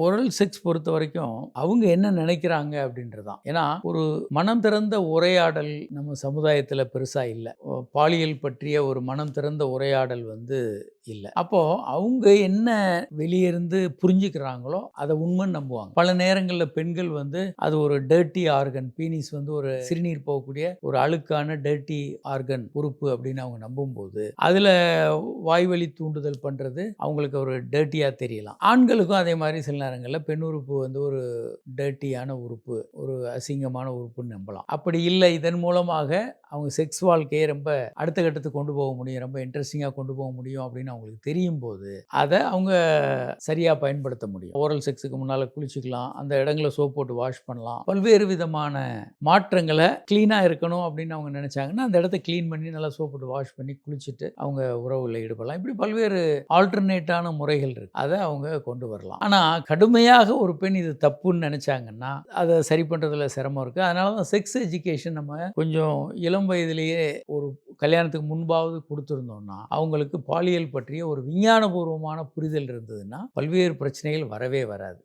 Oral sex பொறுத்த வரைக்கும் அவங்க என்ன நினைக்கிறாங்க அப்படின்றதான். ஏன்னா ஒரு மனம் திறந்த உரையாடல் நம்ம சமுதாயத்துல பெருசா இல்ல. பாலியல் பற்றிய ஒரு மனம் திறந்த உரையாடல் இல்ல. அப்போ அவங்க என்ன வெளியிருந்து புரிஞ்சுக்கிறாங்களோ அதை உண்மைன்னு நம்புவாங்க. பல நேரங்கள்ல பெண்கள் அது ஒரு டர்ட்டி ஆர்கன், பீனிஸ் ஒரு சிறுநீர் போகக்கூடிய ஒரு அழுக்கான டர்ட்டி ஆர்கன் உறுப்பு அப்படின்னு அவங்க நம்பும்போது அதுல வாய்வழி தூண்டுதல் பண்றது அவங்களுக்கு ஒரு டர்ட்டியா தெரியலாம். ஆண்களுக்கும் அதே மாதிரி சில நேரங்களில் பெண் உறுப்பு ஒரு டர்ட்டியான உறுப்பு, ஒரு அசிங்கமான உறுப்புன்னு நம்பலாம். அப்படி இல்லை, இதன் மூலமாக அவங்க செக்ஸ் வாழ்க்கையை ரொம்ப அடுத்த கட்டத்துக்கு கொண்டு போக முடியும், ரொம்ப இன்ட்ரெஸ்டிங்காக கொண்டு போக முடியும் அப்படின்னு அவங்களுக்கு தெரியும் போது அதை அவங்க சரியாக பயன்படுத்த முடியும். ஓரல் செக்ஸுக்கு முன்னால் குளிச்சுக்கலாம், அந்த இடங்களை சோப் போட்டு வாஷ் பண்ணலாம், பல்வேறு விதமான மாற்றங்களை க்ளீனாக இருக்கணும் அப்படின்னு அவங்க நினைச்சாங்கன்னா அந்த இடத்த க்ளீன் பண்ணி நல்லா சோப் போட்டு வாஷ் பண்ணி குளிச்சுட்டு அவங்க உறவுல ஈடுபடலாம். இப்படி பல்வேறு ஆல்டர்னேட்டான முறைகள் இருக்கு, அதை அவங்க கொண்டு வரலாம். ஆனால் கடுமையாக ஒரு பெண் இது தப்புன்னு நினைச்சாங்கன்னா அதை சரி பண்ணுறதுல சிரமம் இருக்குது. அதனால தான் செக்ஸ் எஜுகேஷன் நம்ம கொஞ்சம் இளம் வயதிலேயே ஒரு கல்யாணத்துக்கு முன்பாவது கொடுத்துருந்தோம்னா அவங்களுக்கு பாலியல் பற்றிய ஒரு விஞ்ஞானபூர்வமான புரிதல் இருந்ததுன்னா பல்வேறு பிரச்சனைகள் வரவே வராது.